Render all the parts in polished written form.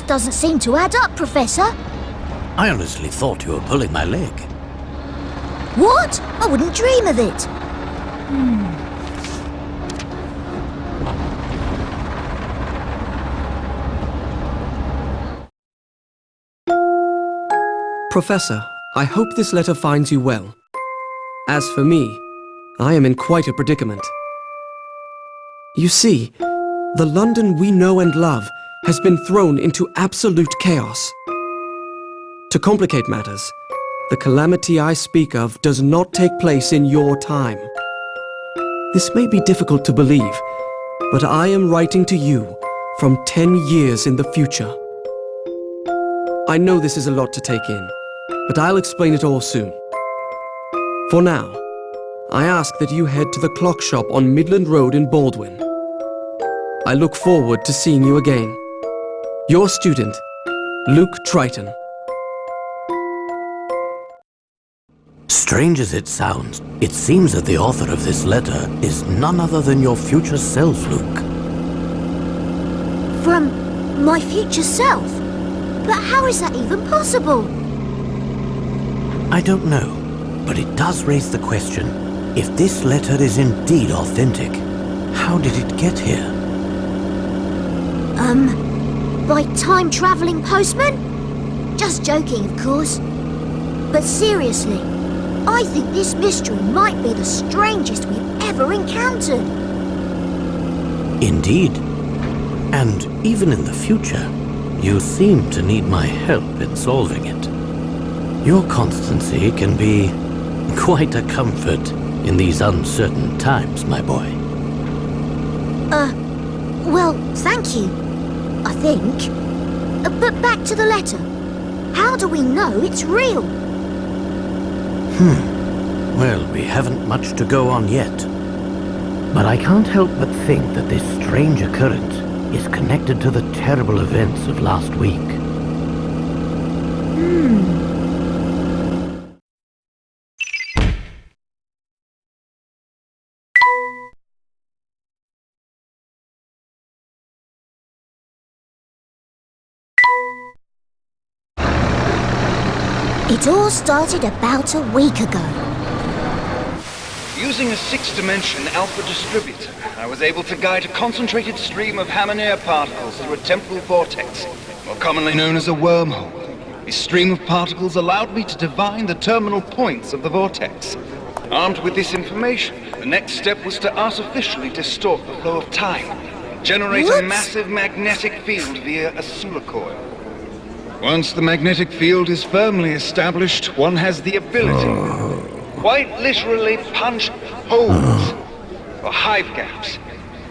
doesn't seem to add up, Professor. I honestly thought you were pulling my leg. What? I wouldn't dream of it. Professor, I hope this letter finds you well. As for me, I am in quite a predicament. You see, the London we know and love has been thrown into absolute chaos. To complicate matters, the calamity I speak of does not take place in your time. This may be difficult to believe, but I am writing to you from 10 years in the future. I know this is a lot to take in, but I'll explain it all soon. For now, I ask that you head to the clock shop on Midland Road in Baldwin. I look forward to seeing you again. Your student, Luke Triton. Strange as it sounds, it seems that the author of this letter is none other than your future self, Luke. From my future self? But how is that even possible? I don't know, but it does raise the question, if this letter is indeed authentic, how did it get here? By time-traveling postman? Just joking, of course. But seriously, I think this mystery might be the strangest we've ever encountered. Indeed. And even in the future, you seem to need my help in solving it. Your constancy can be quite a comfort in these uncertain times, my boy. Well, thank you, I think. But back to the letter. How do we know it's real? Well, we haven't much to go on yet. But I can't help but think that this strange occurrence is connected to the terrible events of last week. It all started about a week ago. Using a six-dimension alpha distributor, I was able to guide a concentrated stream of ham and air particles through a temporal vortex, more commonly known as a wormhole. This stream of particles allowed me to divine the terminal points of the vortex. Armed with this information, the next step was to artificially distort the flow of time, generate a massive magnetic field via a solar coil. Once the magnetic field is firmly established, one has the ability quite literally punch holes or hive gaps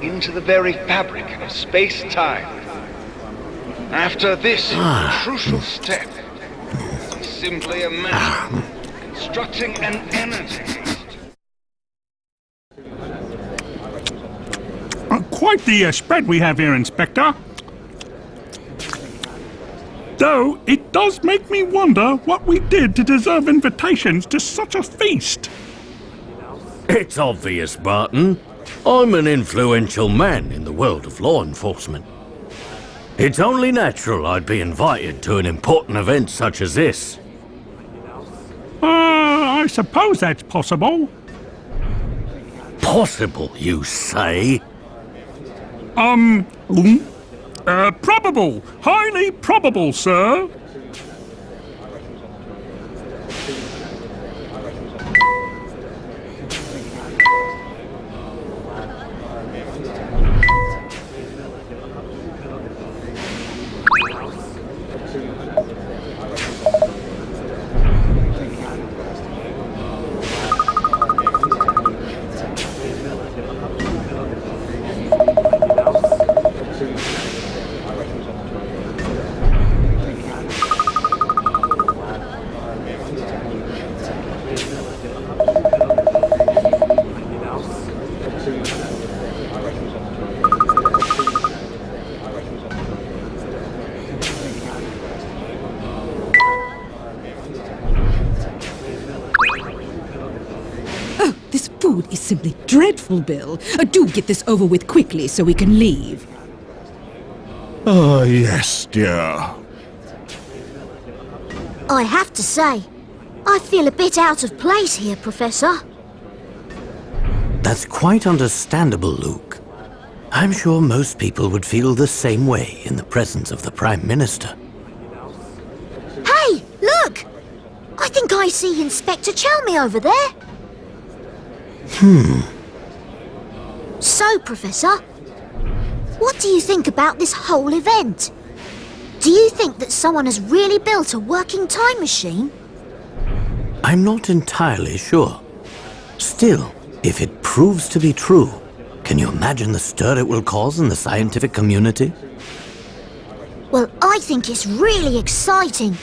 into the very fabric of space-time. After this crucial step, simply a matter of constructing an energy. Quite the spread we have here, Inspector. Though, it does make me wonder what we did to deserve invitations to such a feast. It's obvious, Barton. I'm an influential man in the world of law enforcement. It's only natural I'd be invited to an important event such as this. I suppose that's possible. Possible, you say? Probable. Highly probable, sir. This food is simply dreadful, Bill. Do get this over with quickly so we can leave. Ah, yes, dear. I have to say, I feel a bit out of place here, Professor. That's quite understandable, Luke. I'm sure most people would feel the same way in the presence of the Prime Minister. Hey, look! I think I see Inspector Chelmy over there. So, Professor, what do you think about this whole event? Do you think that someone has really built a working time machine? I'm not entirely sure. Still, if it proves to be true, can you imagine the stir it will cause in the scientific community? Well, I think it's really exciting.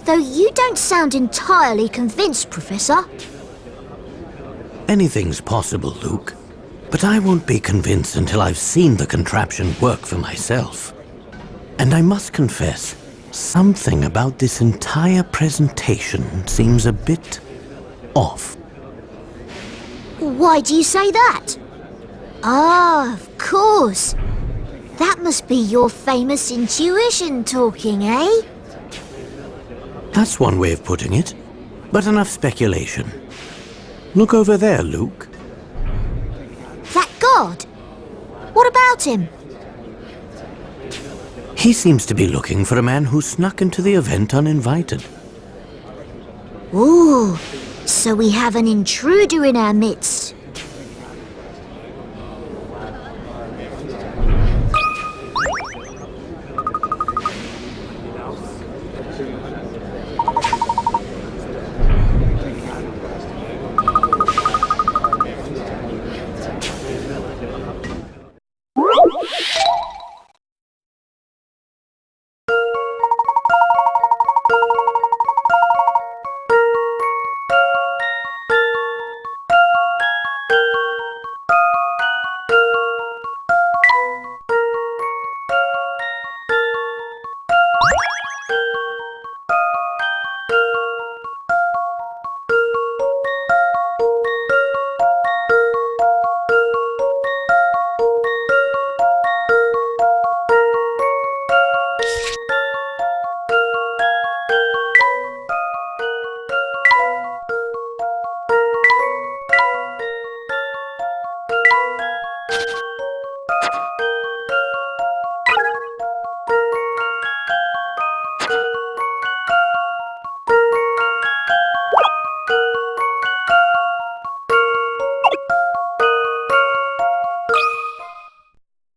Though you don't sound entirely convinced, Professor. Anything's possible, Luke. But I won't be convinced until I've seen the contraption work for myself. And I must confess, something about this entire presentation seems a bit off. Why do you say that? Ah, of course. That must be your famous intuition talking, eh? That's one way of putting it, but enough speculation. Look over there, Luke. That god? What about him? He seems to be looking for a man who snuck into the event uninvited. Ooh, so we have an intruder in our midst.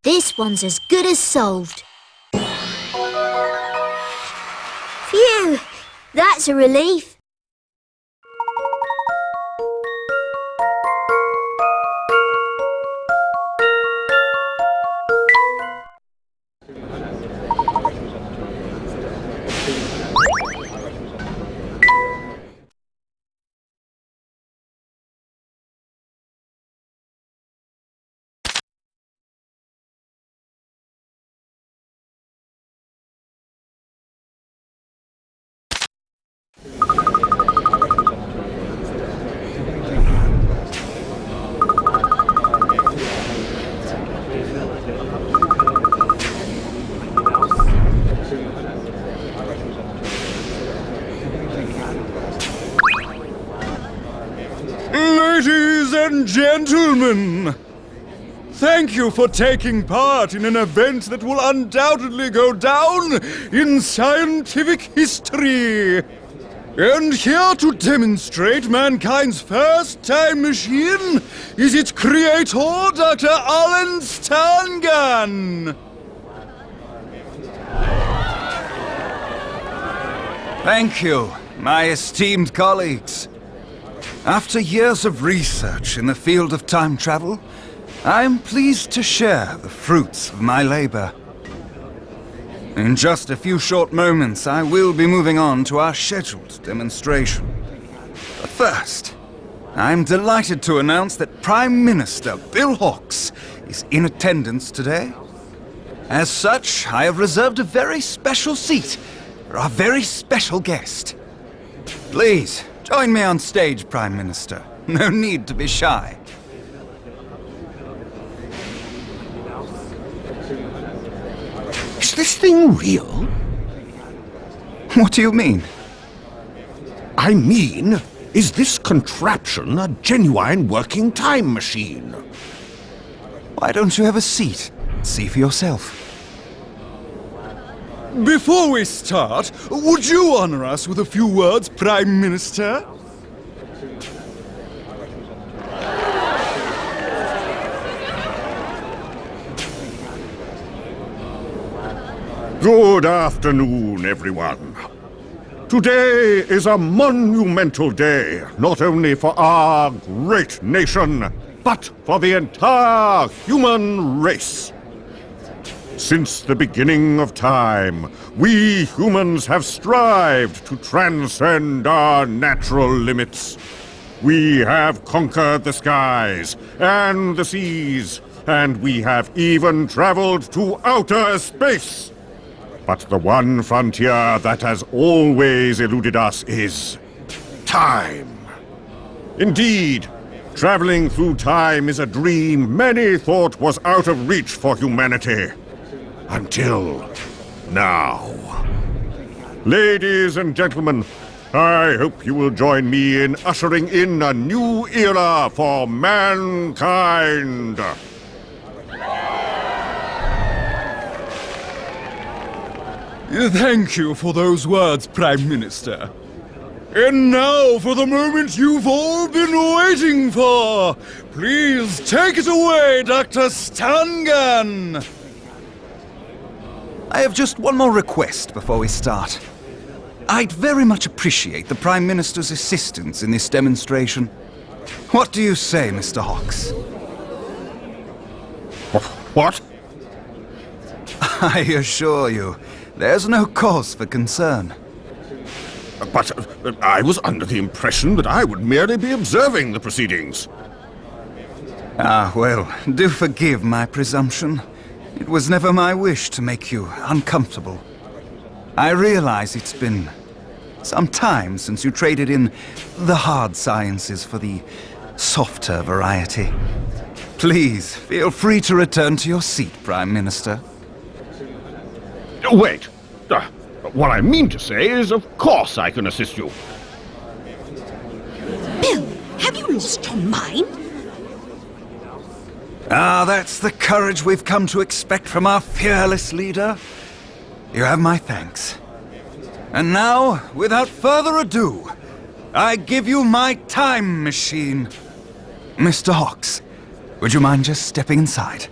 This one's as good as solved. Phew! That's a relief. Ladies and gentlemen, thank you for taking part in an event that will undoubtedly go down in scientific history. And here to demonstrate mankind's first time machine is its creator, Dr. Alan Stangan. Thank you, my esteemed colleagues. After years of research in the field of time travel, I am pleased to share the fruits of my labor. In just a few short moments, I will be moving on to our scheduled demonstration. But first, I'm delighted to announce that Prime Minister Bill Hawks is in attendance today. As such, I have reserved a very special seat for our very special guest. Please, join me on stage, Prime Minister. No need to be shy. this thing real? What do you mean? I mean, is this contraption a genuine working time machine? Why don't you have a seat? See for yourself. Before we start, would you honor us with a few words, Prime Minister? Good afternoon, everyone. Today is a monumental day, not only for our great nation, but for the entire human race. Since the beginning of time, we humans have strived to transcend our natural limits. We have conquered the skies and the seas, and we have even traveled to outer space. But the one frontier that has always eluded us is time. Indeed, traveling through time is a dream many thought was out of reach for humanity. Until now. Ladies and gentlemen, I hope you will join me in ushering in a new era for mankind. Thank you for those words, Prime Minister. And now for the moment you've all been waiting for. Please take it away, Dr. Stangan. I have just one more request before we start. I'd very much appreciate the Prime Minister's assistance in this demonstration. What do you say, Mr. Hawks? What? I assure you, there's no cause for concern. But I was under the impression that I would merely be observing the proceedings. Ah, well, do forgive my presumption. It was never my wish to make you uncomfortable. I realize it's been some time since you traded in the hard sciences for the softer variety. Please, feel free to return to your seat, Prime Minister. Wait. What I mean to say is, of course I can assist you. Bill, have you lost your mind? Ah, that's the courage we've come to expect from our fearless leader. You have my thanks. And now, without further ado, I give you my time machine. Mr. Hawks, would you mind just stepping inside?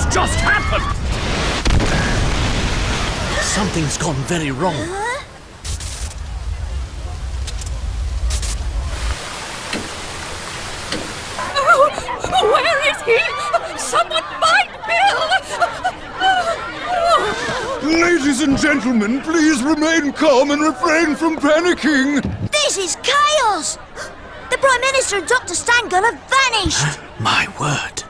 Just happened? Something's gone very wrong. Oh, where is he? Someone find Bill! Ladies and gentlemen, please remain calm and refrain from panicking. This is chaos! The Prime Minister and Dr. Stangan have vanished! My word.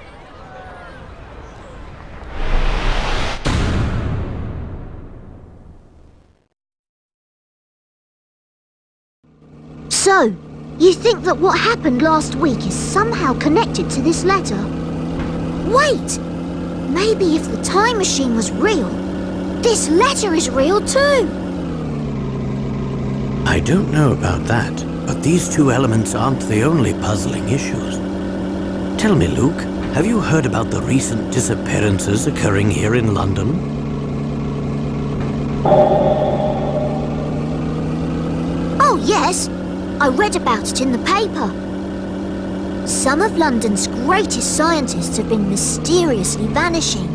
So, you think that what happened last week is somehow connected to this letter? Wait! maybe if the time machine was real, this letter is real too. I don't know about that, but these two elements aren't the only puzzling issues. Tell me, Luke, have you heard about the recent disappearances occurring here in London? Oh yes, I read about it in the paper. Some of London's greatest scientists have been mysteriously vanishing.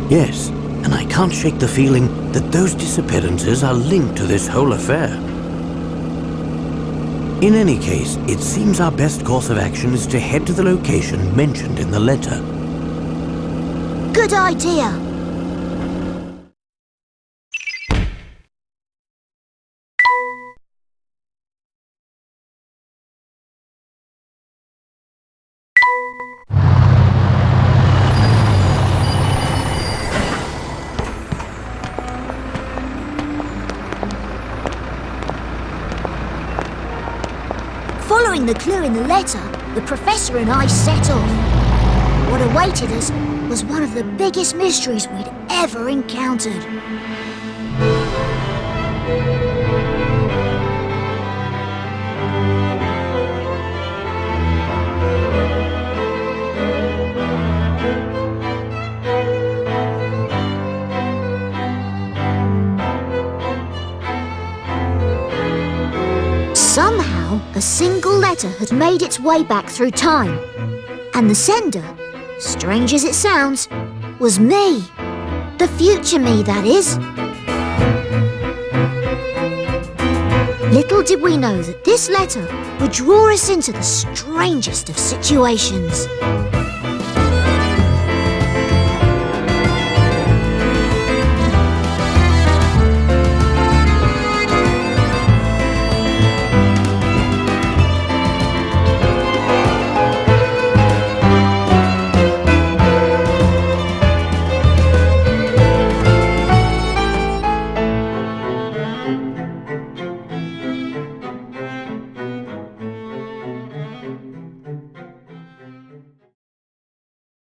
Yes, and I can't shake the feeling that those disappearances are linked to this whole affair. In any case, it seems our best course of action is to head to the location mentioned in the letter. Good idea. Following the clue in the letter, the Professor and I set off. What awaited us was one of the biggest mysteries we'd ever encountered. Somehow, a single letter had made its way back through time. And the sender, strange as it sounds, was me. The future me, that is. Little did we know that this letter would draw us into the strangest of situations.